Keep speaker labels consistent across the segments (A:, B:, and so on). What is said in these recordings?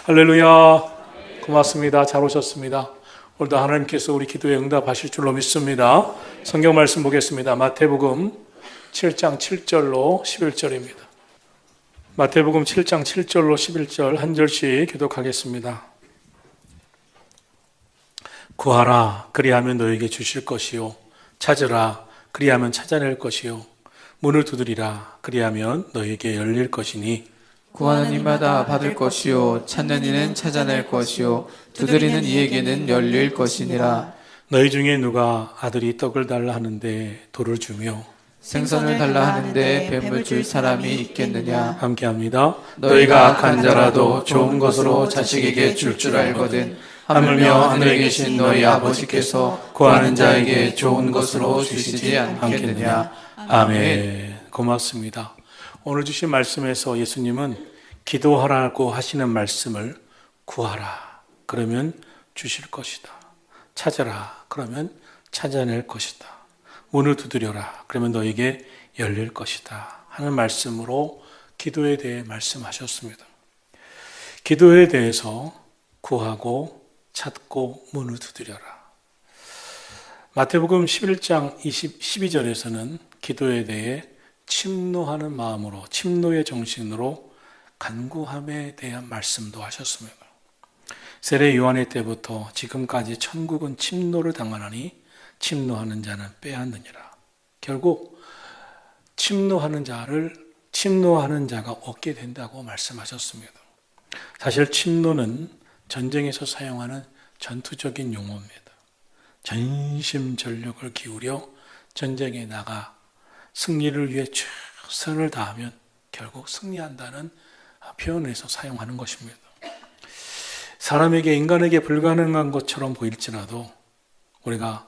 A: 할렐루야. 고맙습니다. 잘 오셨습니다. 오늘도 하나님께서 우리 기도에 응답하실 줄로 믿습니다. 성경 말씀 보겠습니다. 마태복음 7장 7절로 11절입니다. 마태복음 7장 7절로 11절 한 절씩 교독하겠습니다. 구하라, 그리하면 너에게 주실 것이요. 찾으라, 그리하면 찾아낼 것이요. 문을 두드리라, 그리하면 너에게 열릴 것이니
B: 구하는 이마다 받을 것이요, 찾는 이는 찾아낼 것이요, 두드리는 이에게는 열릴 것이니라.
A: 너희 중에 누가 아들이 떡을 달라 하는데 돌을 주며
B: 생선을 달라 하는데 뱀을 줄 사람이 있겠느냐.
A: 함께합니다.
B: 너희가 악한 자라도 좋은 것으로 자식에게 줄 줄 알거든 하물며 하늘에 계신 너희 아버지께서 구하는 자에게 좋은 것으로 주시지 않겠느냐.
A: 아멘. 고맙습니다. 오늘 주신 말씀에서 예수님은 기도하라고 하시는 말씀을 구하라, 그러면 주실 것이다. 찾아라, 그러면 찾아낼 것이다. 문을 두드려라, 그러면 너에게 열릴 것이다 하는 말씀으로 기도에 대해 말씀하셨습니다. 기도에 대해서 구하고 찾고 문을 두드려라. 마태복음 11장 12절에서는 기도에 대해 침노하는 마음으로, 침노의 정신으로 간구함에 대한 말씀도 하셨습니다. 세례 요한의 때부터 지금까지 천국은 침노를 당하나니 침노하는 자는 빼앗느니라. 결국 침노하는 자가 얻게 된다고 말씀하셨습니다. 사실 침노는 전쟁에서 사용하는 전투적인 용어입니다. 전심전력을 기울여 전쟁에 나가 승리를 위해 최선을 다하면 결국 승리한다는 표현에서 사용하는 것입니다. 사람에게, 인간에게 불가능한 것처럼 보일지라도 우리가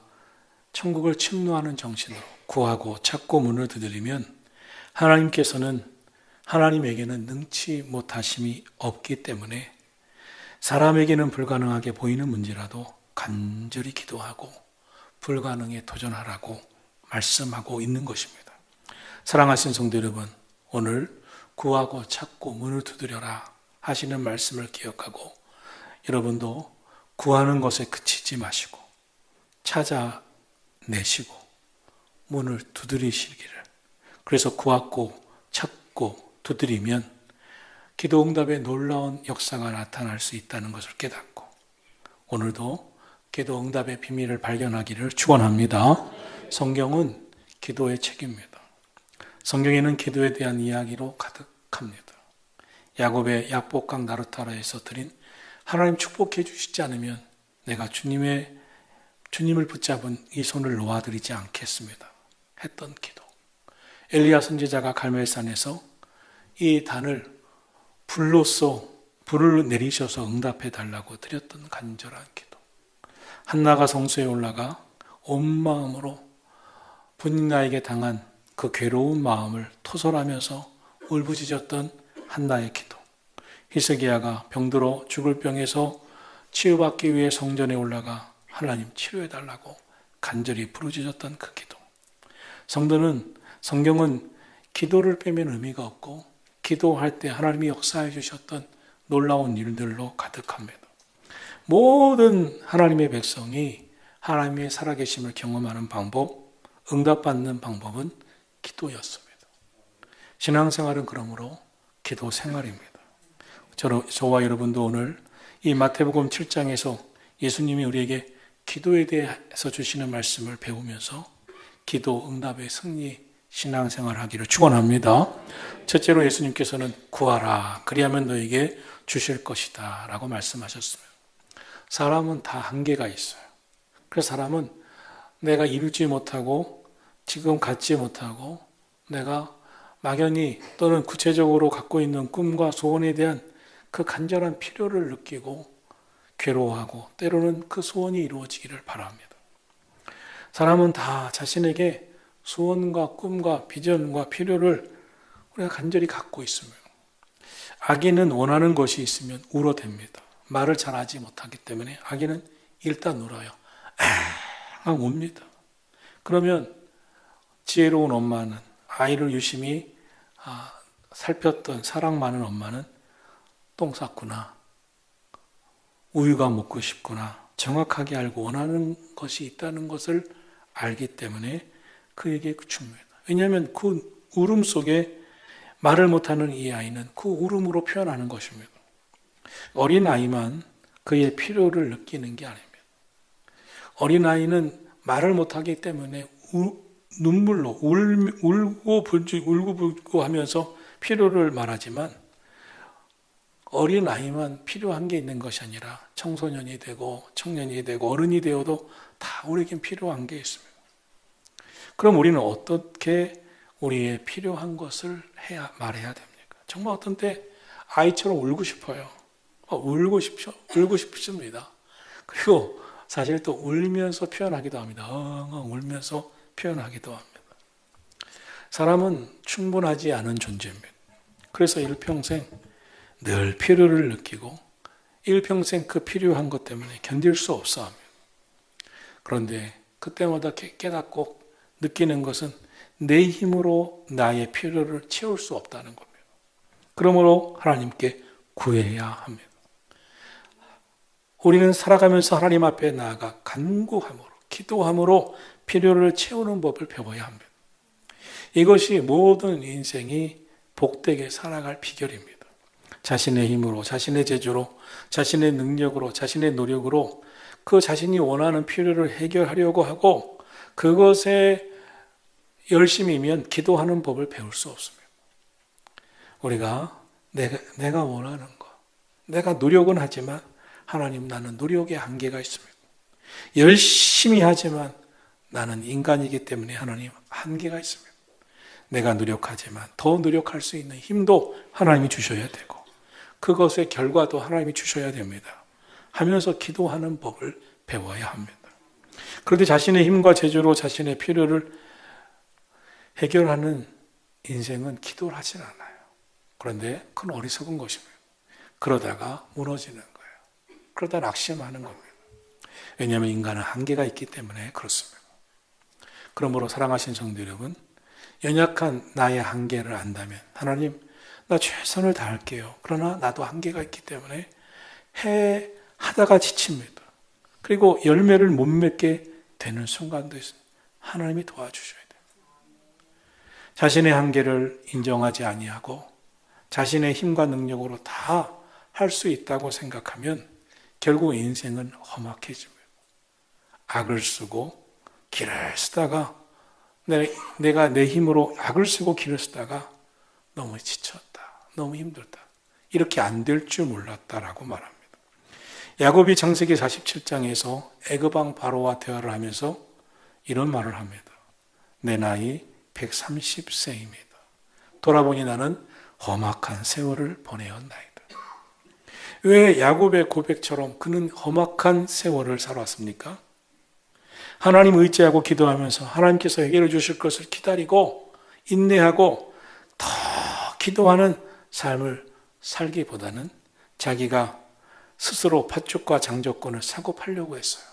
A: 천국을 침노하는 정신으로 구하고 찾고 문을 두드리면 하나님에게는 능치 못하심이 없기 때문에 사람에게는 불가능하게 보이는 문제라도 간절히 기도하고 불가능에 도전하라고 말씀하고 있는 것입니다. 사랑하신 성도 여러분, 오늘 구하고 찾고 문을 두드려라 하시는 말씀을 기억하고 여러분도 구하는 것에 그치지 마시고 찾아내시고 문을 두드리시기를, 그래서 구하고 찾고 두드리면 기도 응답의 놀라운 역사가 나타날 수 있다는 것을 깨닫고 오늘도 기도 응답의 비밀을 발견하기를 축원합니다. 성경은 기도의 책입니다. 성경에는 기도에 대한 이야기로 가득합니다. 야곱의 약복강 나루타라에서 드린 하나님 축복해 주시지 않으면 내가 주님을 붙잡은 이 손을 놓아드리지 않겠습니다 했던 기도. 엘리야 선지자가 갈멜산에서 이 단을 불로써 불을 내리셔서 응답해 달라고 드렸던 간절한 기도. 한나가 성소에 올라가 온 마음으로 분나에게 당한 그 괴로운 마음을 토설하면서 울부짖었던 한나의 기도. 히스기야가 병들어 죽을 병에서 치유받기 위해 성전에 올라가 하나님 치료해달라고 간절히 부르짖었던 그 기도. 성경은 기도를 빼면 의미가 없고 기도할 때 하나님이 역사해 주셨던 놀라운 일들로 가득합니다. 모든 하나님의 백성이 하나님의 살아계심을 경험하는 방법, 응답받는 방법은 기도였습니다. 신앙생활은 그러므로 기도 생활입니다. 저와 여러분도 오늘 이 마태복음 7장에서 예수님이 우리에게 기도에 대해서 주시는 말씀을 배우면서 기도 응답의 승리 신앙생활 하기를 축원합니다. 첫째로 예수님께서는 구하라, 그리하면 너에게 주실 것이다 라고 말씀하셨습니다. 사람은 다 한계가 있어요. 그래서 사람은 내가 이루지 못하고 지금 갖지 못하고 내가 막연히 또는 구체적으로 갖고 있는 꿈과 소원에 대한 그 간절한 필요를 느끼고 괴로워하고 때로는 그 소원이 이루어지기를 바랍니다. 사람은 다 자신에게 소원과 꿈과 비전과 필요를 우리가 간절히 갖고 있습니다. 아기는 원하는 것이 있으면 울어댑니다. 말을 잘하지 못하기 때문에 아기는 일단 울어요. 막 웁니다. 그러면 지혜로운 엄마는, 아이를 유심히 살폈던 사랑 많은 엄마는 똥 쌌구나, 우유가 먹고 싶구나 정확하게 알고 원하는 것이 있다는 것을 알기 때문에 그에게 줍니다. 왜냐하면 그 울음 속에 말을 못하는 이 아이는 그 울음으로 표현하는 것입니다. 어린아이만 그의 필요를 느끼는 게 아닙니다. 어린아이는 말을 못하기 때문에 눈물로 울고 불고 하면서 필요를 말하지만 어린아이만 필요한 게 있는 것이 아니라 청소년이 되고 청년이 되고 어른이 되어도 다 우리에겐 필요한 게 있습니다. 그럼 우리는 어떻게 우리의 필요한 것을 말해야 됩니까? 정말 어떤 때 아이처럼 울고 싶어요. 울고 싶습니다. 그리고 사실 또 울면서 표현하기도 합니다. 울면서 표현하기도 합니다. 사람은 충분하지 않은 존재입니다. 그래서 일평생 늘 필요를 느끼고 일평생 그 필요한 것 때문에 견딜 수 없어 합니다. 그런데 그때마다 깨닫고 느끼는 것은 내 힘으로 나의 필요를 채울 수 없다는 겁니다. 그러므로 하나님께 구해야 합니다. 우리는 살아가면서 하나님 앞에 나아가 간구함으로 기도함으로 필요를 채우는 법을 배워야 합니다. 이것이 모든 인생이 복되게 살아갈 비결입니다. 자신의 힘으로, 자신의 재주로, 자신의 능력으로, 자신의 노력으로 그 자신이 원하는 필요를 해결하려고 하고 그것에 열심이면 기도하는 법을 배울 수 없습니다. 우리가 내가 원하는 것, 내가 노력은 하지만 하나님 나는 노력의 한계가 있습니다. 열심히 하지만 나는 인간이기 때문에 하나님 한계가 있습니다. 내가 노력하지만 더 노력할 수 있는 힘도 하나님이 주셔야 되고 그것의 결과도 하나님이 주셔야 됩니다. 하면서 기도하는 법을 배워야 합니다. 그런데 자신의 힘과 재주로 자신의 필요를 해결하는 인생은 기도를 하진 않아요. 그런데 그건 어리석은 것입니다. 그러다가 무너지는 거예요. 그러다 낙심하는 겁니다. 왜냐하면 인간은 한계가 있기 때문에 그렇습니다. 그러므로 사랑하신 성도 여러분, 연약한 나의 한계를 안다면 하나님 나 최선을 다할게요. 그러나 나도 한계가 있기 때문에 하다가 지칩니다. 그리고 열매를 못 맺게 되는 순간도 있습니다. 하나님이 도와주셔야 돼요. 자신의 한계를 인정하지 아니하고 자신의 힘과 능력으로 다 할 수 있다고 생각하면 결국 인생은 험악해집니다. 악을 쓰고 길을 쓰다가 내가 내 힘으로 악을 쓰고 길을 쓰다가 너무 지쳤다. 너무 힘들다. 이렇게 안 될 줄 몰랐다라고 말합니다. 야곱이 창세기 47장에서 애굽왕 바로와 대화를 하면서 이런 말을 합니다. 내 나이 130세입니다. 돌아보니 나는 험악한 세월을 보내었나이다. 왜 야곱의 고백처럼 그는 험악한 세월을 살았습니까? 하나님 의지하고 기도하면서 하나님께서 해결해 주실 것을 기다리고 인내하고 더 기도하는 삶을 살기보다는 자기가 스스로 팥죽과 장조건을 사고 팔려고 했어요.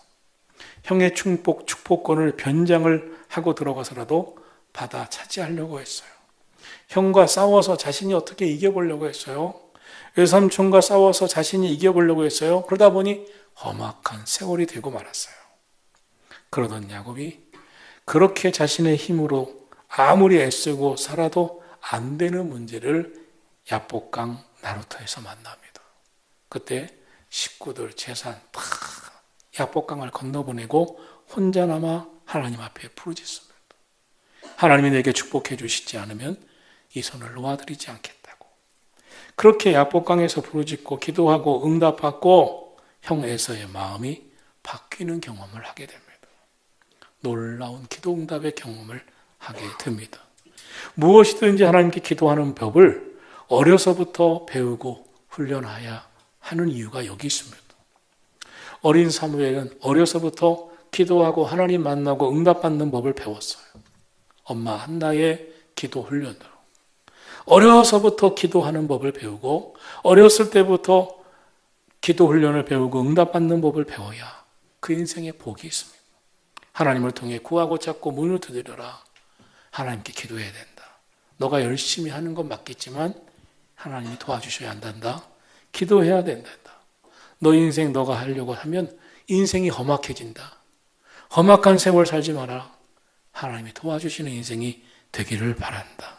A: 형의 축복권을 변장을 하고 들어가서라도 받아 차지하려고 했어요. 형과 싸워서 자신이 어떻게 이겨보려고 했어요. 외삼촌과 싸워서 자신이 이겨보려고 했어요. 그러다 보니 험악한 세월이 되고 말았어요. 그러던 야곱이 그렇게 자신의 힘으로 아무리 애쓰고 살아도 안 되는 문제를 야복강 나루터에서 만납니다. 그때 식구들 재산 다 야복강을 건너보내고 혼자 남아 하나님 앞에 부르짖습니다. 하나님이 내게 축복해 주시지 않으면 이 손을 놓아드리지 않겠다고. 그렇게 야복강에서 부르짖고 기도하고 응답받고 형 에서의 마음이 바뀌는 경험을 하게 됩니다. 놀라운 기도 응답의 경험을 하게 됩니다. 무엇이든지 하나님께 기도하는 법을 어려서부터 배우고 훈련해야 하는 이유가 여기 있습니다. 어린 사무엘은 어려서부터 기도하고 하나님 만나고 응답받는 법을 배웠어요. 엄마 한나의 기도 훈련으로. 어려서부터 기도하는 법을 배우고 어렸을 때부터 기도 훈련을 배우고 응답받는 법을 배워야 그 인생에 복이 있습니다. 하나님을 통해 구하고 찾고 문을 두드려라. 하나님께 기도해야 된다. 너가 열심히 하는 건 맞겠지만 하나님이 도와주셔야 한단다. 기도해야 된다. 너 인생 너가 하려고 하면 인생이 험악해진다. 험악한 세월 살지 마라. 하나님이 도와주시는 인생이 되기를 바란다.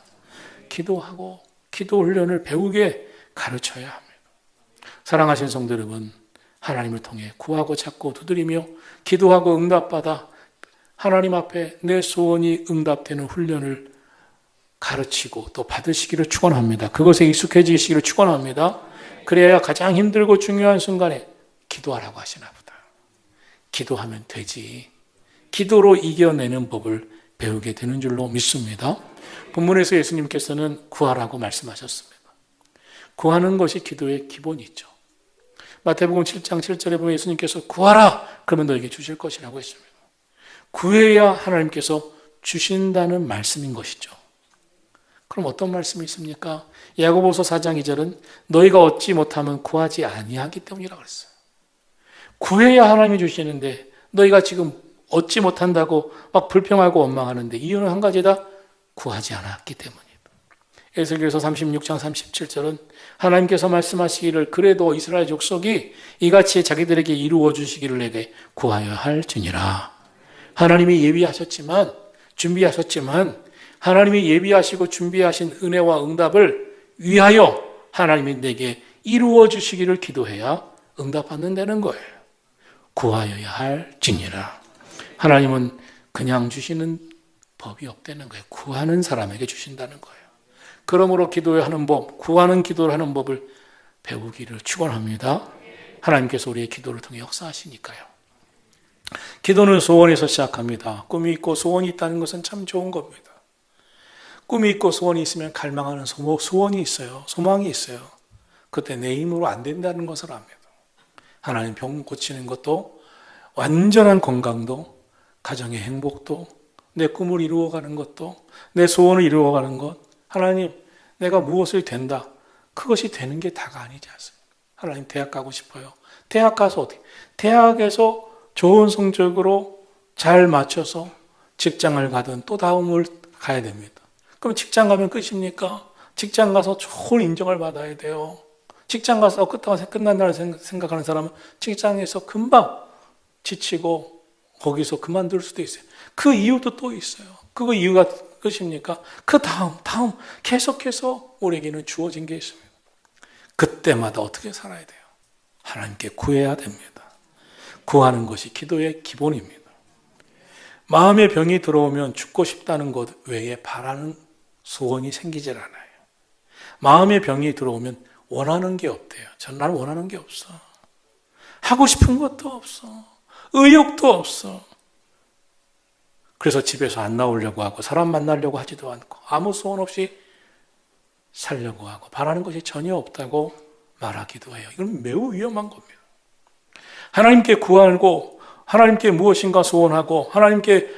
A: 기도하고 기도 훈련을 배우게 가르쳐야 합니다. 사랑하신 성도 여러분, 하나님을 통해 구하고 찾고 두드리며 기도하고 응답받아 하나님 앞에 내 소원이 응답되는 훈련을 가르치고 또 받으시기를 축원합니다. 그것에 익숙해지시기를 축원합니다. 그래야 가장 힘들고 중요한 순간에 기도하라고 하시나 보다. 기도하면 되지. 기도로 이겨내는 법을 배우게 되는 줄로 믿습니다. 본문에서 예수님께서는 구하라고 말씀하셨습니다. 구하는 것이 기도의 기본이죠. 마태복음 7장 7절에 보면 예수님께서 구하라! 그러면 너에게 주실 것이라고 했습니다. 구해야 하나님께서 주신다는 말씀인 것이죠. 그럼 어떤 말씀이 있습니까? 야고보서 4장 2절은 너희가 얻지 못하면 구하지 아니하기 때문이라고 했어요. 구해야 하나님이 주시는데 너희가 지금 얻지 못한다고 막 불평하고 원망하는데 이유는 한 가지다. 구하지 않았기 때문이다. 에스겔서 36장 37절은 하나님께서 말씀하시기를 그래도 이스라엘 족속이 이같이 자기들에게 이루어 주시기를 내게 구하여야 할지니라. 하나님이 예비하셨지만 준비하셨지만 하나님이 예비하시고 준비하신 은혜와 응답을 위하여 하나님이 내게 이루어 주시기를 기도해야 응답받는다는 거예요. 구하여야 할지니라. 하나님은 그냥 주시는 법이 없다는 거예요. 구하는 사람에게 주신다는 거예요. 그러므로 기도하는 법, 구하는 기도를 하는 법을 배우기를 축원합니다. 하나님께서 우리의 기도를 통해 역사하시니까요. 기도는 소원에서 시작합니다. 꿈이 있고 소원이 있다는 것은 참 좋은 겁니다. 꿈이 있고 소원이 있으면 갈망하는 소원이 있어요. 소망이 있어요. 그때 내 힘으로 안 된다는 것을 압니다. 하나님 병 고치는 것도 완전한 건강도 가정의 행복도 내 꿈을 이루어가는 것도 내 소원을 이루어가는 것 하나님 내가 무엇을 된다 그것이 되는 게 다가 아니지 않습니까? 하나님 대학 가고 싶어요. 대학 가서 어떻게? 대학에서 좋은 성적으로 잘 맞춰서 직장을 가든 또 다음을 가야 됩니다. 그럼 직장 가면 끝입니까? 직장 가서 좋은 인정을 받아야 돼요. 직장 가서 끝난다는 생각하는 사람은 직장에서 금방 지치고 거기서 그만둘 수도 있어요. 그 이유도 또 있어요. 그거 이유가 끝입니까? 그 다음 계속해서 우리에게는 주어진 게 있습니다. 그때마다 어떻게 살아야 돼요? 하나님께 구해야 됩니다. 구하는 것이 기도의 기본입니다. 마음의 병이 들어오면 죽고 싶다는 것 외에 바라는 소원이 생기질 않아요. 마음의 병이 들어오면 원하는 게 없대요. 나는 원하는 게 없어. 하고 싶은 것도 없어. 의욕도 없어. 그래서 집에서 안 나오려고 하고 사람 만나려고 하지도 않고 아무 소원 없이 살려고 하고 바라는 것이 전혀 없다고 말하기도 해요. 이건 매우 위험한 겁니다. 하나님께 구하고 하나님께 무엇인가 소원하고 하나님께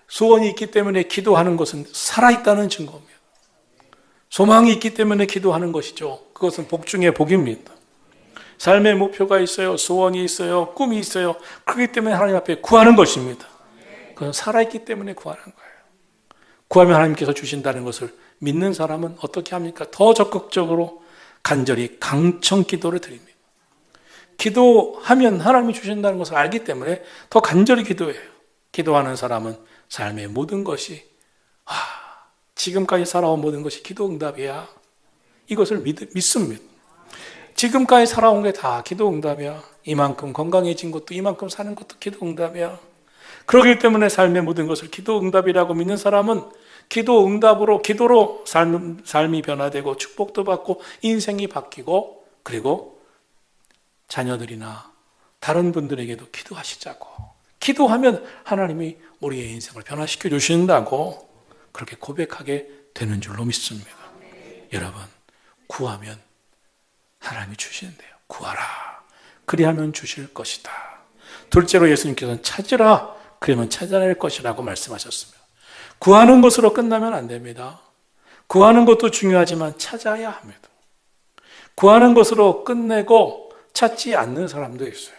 A: 소원이 있기 때문에 기도하는 것은 살아있다는 증거입니다. 소망이 있기 때문에 기도하는 것이죠. 그것은 복 중에 복입니다. 삶의 목표가 있어요. 소원이 있어요. 꿈이 있어요. 그렇기 때문에 하나님 앞에 구하는 것입니다. 그건 살아있기 때문에 구하는 거예요. 구하면 하나님께서 주신다는 것을 믿는 사람은 어떻게 합니까? 더 적극적으로 간절히 강청 기도를 드립니다. 기도하면 하나님이 주신다는 것을 알기 때문에 더 간절히 기도해요. 기도하는 사람은 삶의 모든 것이 지금까지 살아온 모든 것이 기도 응답이야. 이것을 믿습니다. 지금까지 살아온 게 다 기도 응답이야. 이만큼 건강해진 것도 이만큼 사는 것도 기도 응답이야. 그렇기 때문에 삶의 모든 것을 기도 응답이라고 믿는 사람은 기도 응답으로 기도로 삶이 변화되고 축복도 받고 인생이 바뀌고 그리고 자녀들이나 다른 분들에게도 기도하시자고. 기도하면 하나님이 우리의 인생을 변화시켜 주신다고 그렇게 고백하게 되는 줄로 믿습니다. 여러분, 구하면 하나님이 주시는데요. 구하라. 그리하면 주실 것이다. 둘째로 예수님께서는 찾으라. 그러면 찾아낼 것이라고 말씀하셨습니다. 구하는 것으로 끝나면 안 됩니다. 구하는 것도 중요하지만 찾아야 합니다. 구하는 것으로 끝내고 찾지 않는 사람도 있어요.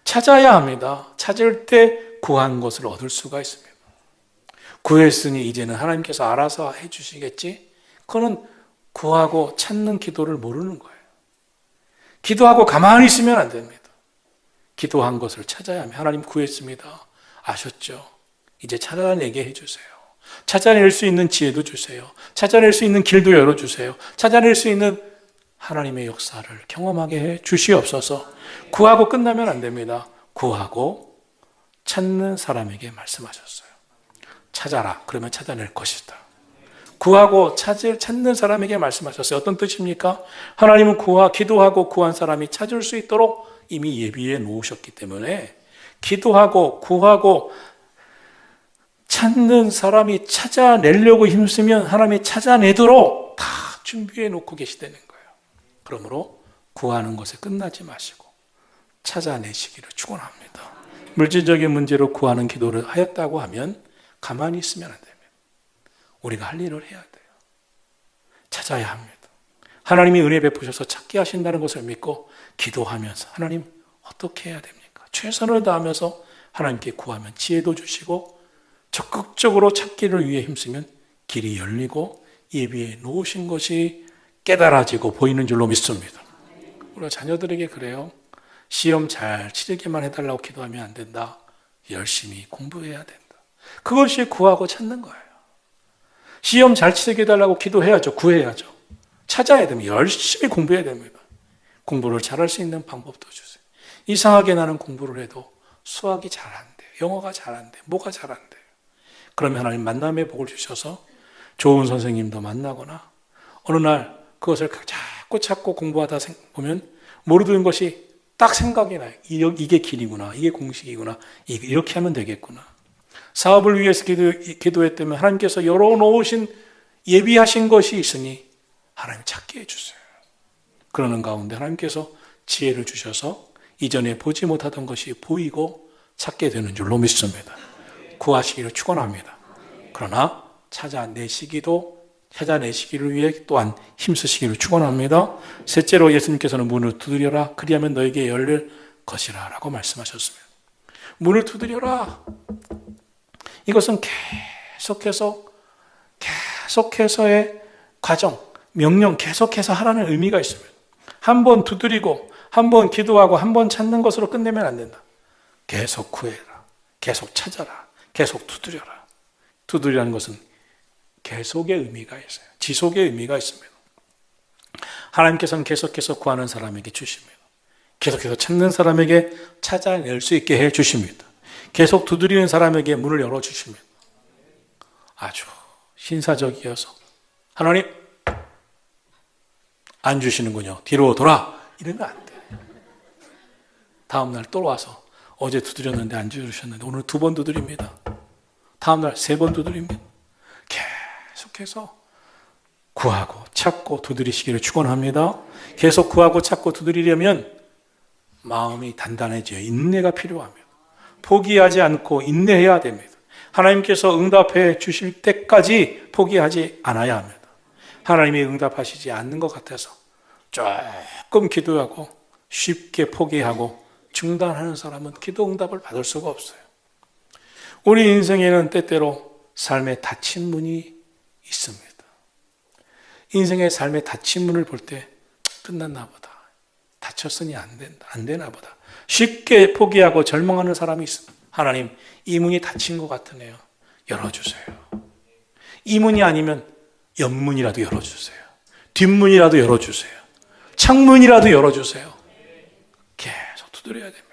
A: 찾아야 합니다. 찾을 때 구한 것을 얻을 수가 있습니다. 구했으니 이제는 하나님께서 알아서 해주시겠지? 그거는 구하고 찾는 기도를 모르는 거예요. 기도하고 가만히 있으면 안 됩니다. 기도한 것을 찾아야 합니다. 하나님 구했습니다. 아셨죠? 이제 찾아내게 해주세요. 찾아낼 수 있는 지혜도 주세요. 찾아낼 수 있는 길도 열어주세요. 찾아낼 수 있는 하나님의 역사를 경험하게 해 주시옵소서. 구하고 끝나면 안 됩니다. 구하고 찾는 사람에게 말씀하셨어요. 찾아라. 그러면 찾아낼 것이다. 구하고 찾는 사람에게 말씀하셨어요. 어떤 뜻입니까? 하나님은 기도하고 구한 사람이 찾을 수 있도록 이미 예비해 놓으셨기 때문에 기도하고 구하고 찾는 사람이 찾아내려고 힘쓰면 하나님이 찾아내도록 다 준비해 놓고 계시다는 거예요. 그러므로 구하는 것에 끝나지 마시고 찾아내시기를 축원합니다. 물질적인 문제로 구하는 기도를 하였다고 하면 가만히 있으면 안 됩니다. 우리가 할 일을 해야 돼요. 찾아야 합니다. 하나님이 은혜 베푸셔서 찾게 하신다는 것을 믿고 기도하면서 하나님 어떻게 해야 됩니까? 최선을 다하면서 하나님께 구하면 지혜도 주시고 적극적으로 찾기를 위해 힘쓰면 길이 열리고 예비해 놓으신 것이 깨달아지고 보이는 줄로 믿습니다. 우리가 자녀들에게 그래요. 시험 잘 치르게만 해달라고 기도하면 안 된다. 열심히 공부해야 된다. 그것이 구하고 찾는 거예요. 시험 잘 치게 해달라고 기도해야죠. 구해야죠. 찾아야 됩니다. 열심히 공부해야 됩니다. 공부를 잘할 수 있는 방법도 주세요. 이상하게 나는 공부를 해도 수학이 잘 안 돼요. 영어가 잘 안 돼요. 뭐가 잘 안 돼요. 그러면 하나님 만남의 복을 주셔서 좋은 선생님도 만나거나 어느 날 그것을 자꾸 찾고 공부하다 보면 모르는 것이 딱 생각이 나요. 이게 길이구나. 이게 공식이구나. 이렇게 하면 되겠구나. 사업을 위해서 기도했다면 하나님께서 열어놓으신 예비하신 것이 있으니 하나님 찾게 해주세요. 그러는 가운데 하나님께서 지혜를 주셔서 이전에 보지 못하던 것이 보이고 찾게 되는 줄로 믿습니다. 구하시기를 축원합니다. 그러나 찾아내시기를 위해 또한 힘쓰시기를 축원합니다. 셋째로 예수님께서는 문을 두드려라. 그리하면 너에게 열릴 것이라 라고 말씀하셨습니다. 문을 두드려라. 이것은 계속해서의 과정, 명령 계속해서 하라는 의미가 있습니다. 한 번 두드리고 한 번 기도하고 한 번 찾는 것으로 끝내면 안 된다. 계속 구해라. 계속 찾아라. 계속 두드려라. 두드리라는 것은 계속의 의미가 있어요. 지속의 의미가 있습니다. 하나님께서는 계속해서 구하는 사람에게 주십니다. 계속해서 찾는 사람에게 찾아낼 수 있게 해 주십니다. 계속 두드리는 사람에게 문을 열어주십니다. 아주 신사적이어서 하나님 안 주시는군요. 뒤로 돌아. 이러면 안 돼요. 다음날 또 와서 어제 두드렸는데 안 주셨는데 오늘 2번 두드립니다. 다음날 3번 두드립니다. 계속해서 구하고 찾고 두드리시기를 축원합니다. 계속 구하고 찾고 두드리려면 마음이 단단해져요. 인내가 필요합니다. 포기하지 않고 인내해야 됩니다. 하나님께서 응답해 주실 때까지 포기하지 않아야 합니다. 하나님이 응답하시지 않는 것 같아서 조금 기도하고 쉽게 포기하고 중단하는 사람은 기도 응답을 받을 수가 없어요. 우리 인생에는 때때로 삶의 닫힌 문이 있습니다. 인생의 삶의 닫힌 문을 볼 때 끝났나 보다. 닫혔으니 안 되나 보다. 쉽게 포기하고 절망하는 사람이 있습니다. 하나님, 이 문이 닫힌 것 같으네요. 열어주세요. 이 문이 아니면 옆문이라도 열어주세요. 뒷문이라도 열어주세요. 창문이라도 열어주세요. 계속 두드려야 됩니다.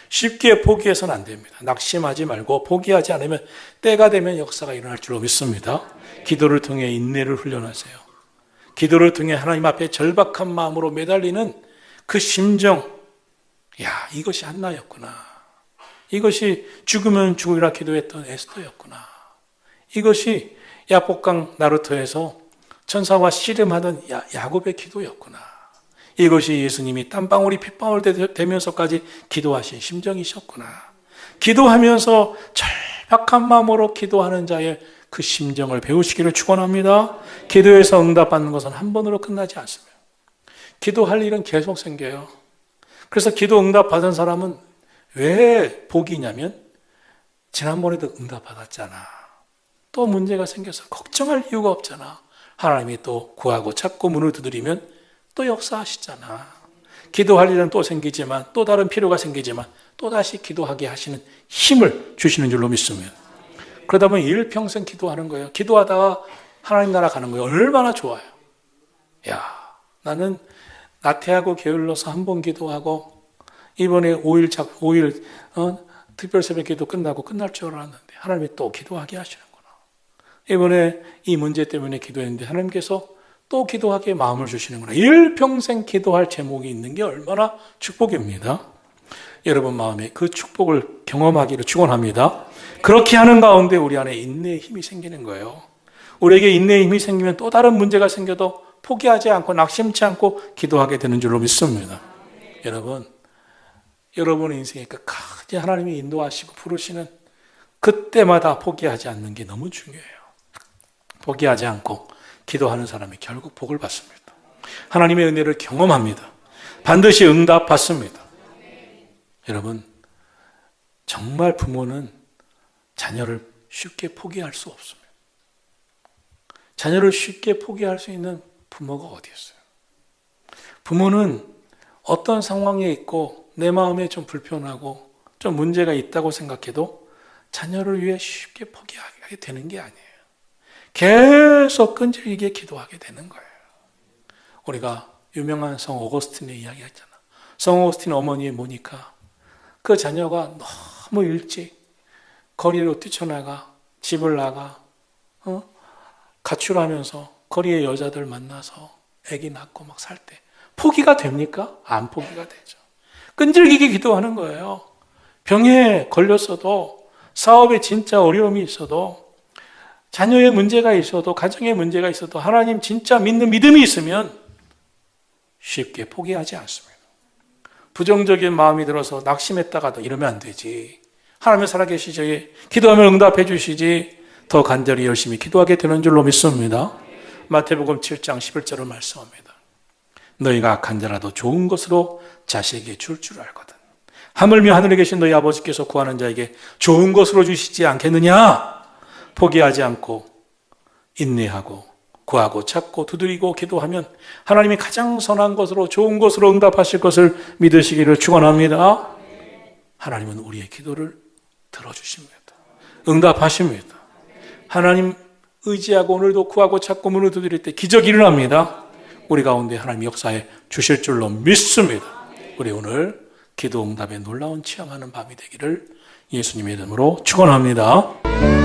A: 쉽게 포기해서는 안 됩니다. 낙심하지 말고 포기하지 않으면 때가 되면 역사가 일어날 줄로 믿습니다. 기도를 통해 인내를 훈련하세요. 기도를 통해 하나님 앞에 절박한 마음으로 매달리는 그 심정, 이것이 한나였구나. 이것이 죽으면 죽으리라 기도했던 에스더였구나. 이것이 야복강 나루터에서 천사와 씨름하던 야곱의 기도였구나. 이것이 예수님이 땀방울이 핏방울 되면서까지 기도하신 심정이셨구나. 기도하면서 절박한 마음으로 기도하는 자의 그 심정을 배우시기를 축원합니다. 기도에서 응답받는 것은 한 번으로 끝나지 않습니다. 기도할 일은 계속 생겨요. 그래서 기도 응답 받은 사람은 왜 복이냐면 지난번에도 응답 받았잖아. 또 문제가 생겨서 걱정할 이유가 없잖아. 하나님이 또 구하고 찾고 문을 두드리면 또 역사하시잖아. 기도할 일은 또 생기지만 또 다른 필요가 생기지만 또다시 기도하게 하시는 힘을 주시는 줄로 믿습니다. 그러다 보면 일평생 기도하는 거예요. 기도하다가 하나님 나라 가는 거예요. 얼마나 좋아요. 야, 나는 나태하고 게을러서 한 번 기도하고 이번에 5일 특별 새벽 기도 끝나고 끝날 줄 알았는데 하나님이 또 기도하게 하시는구나. 이번에 이 문제 때문에 기도했는데 하나님께서 또 기도하게 마음을 주시는구나. 일평생 기도할 제목이 있는 게 얼마나 축복입니다. 여러분 마음에 그 축복을 경험하기를 축원합니다. 그렇게 하는 가운데 우리 안에 인내의 힘이 생기는 거예요. 우리에게 인내의 힘이 생기면 또 다른 문제가 생겨도 포기하지 않고 낙심치 않고 기도하게 되는 줄로 믿습니다. 여러분의 인생의 끝까지 하나님이 인도하시고 부르시는 그때마다 포기하지 않는 게 너무 중요해요. 포기하지 않고 기도하는 사람이 결국 복을 받습니다. 하나님의 은혜를 경험합니다. 반드시 응답 받습니다. 여러분, 정말 부모는 자녀를 쉽게 포기할 수 없습니다. 자녀를 쉽게 포기할 수 있는 부모가 어디 있어요? 부모는 어떤 상황에 있고 내 마음에 좀 불편하고 좀 문제가 있다고 생각해도 자녀를 위해 쉽게 포기하게 되는 게 아니에요. 계속 끈질기게 기도하게 되는 거예요. 우리가 유명한 성 오거스틴의 이야기 했잖아. 성 오거스틴 어머니의 모니카, 그 자녀가 너무 일찍 거리로 뛰쳐나가 집을 나가 가출하면서 거리의 여자들 만나서 아기 낳고 막 살 때 포기가 됩니까? 안 포기가 되죠. 끈질기게 기도하는 거예요. 병에 걸렸어도, 사업에 진짜 어려움이 있어도, 자녀의 문제가 있어도, 가정의 문제가 있어도 하나님 진짜 믿는 믿음이 있으면 쉽게 포기하지 않습니다. 부정적인 마음이 들어서 낙심했다가도 이러면 안 되지. 하나님의 살아계시지. 기도하면 응답해 주시지. 더 간절히 열심히 기도하게 되는 줄로 믿습니다. 마태복음 7장 11절을 말씀합니다. 너희가 악한 자라도 좋은 것으로 자식에게 줄 알거든. 하물며 하늘에 계신 너희 아버지께서 구하는 자에게 좋은 것으로 주시지 않겠느냐? 포기하지 않고 인내하고 구하고 찾고 두드리고 기도하면 하나님이 가장 선한 것으로 좋은 것으로 응답하실 것을 믿으시기를 축원합니다. 하나님은 우리의 기도를 들어주십니다. 응답하십니다. 하나님 의지하고 오늘도 구하고 찾고 문을 두드릴 때 기적이 일어납니다. 우리 가운데 하나님 역사에 주실 줄로 믿습니다. 우리 오늘 기도 응답에 놀라운 체험하는 밤이 되기를 예수님의 이름으로 축원합니다.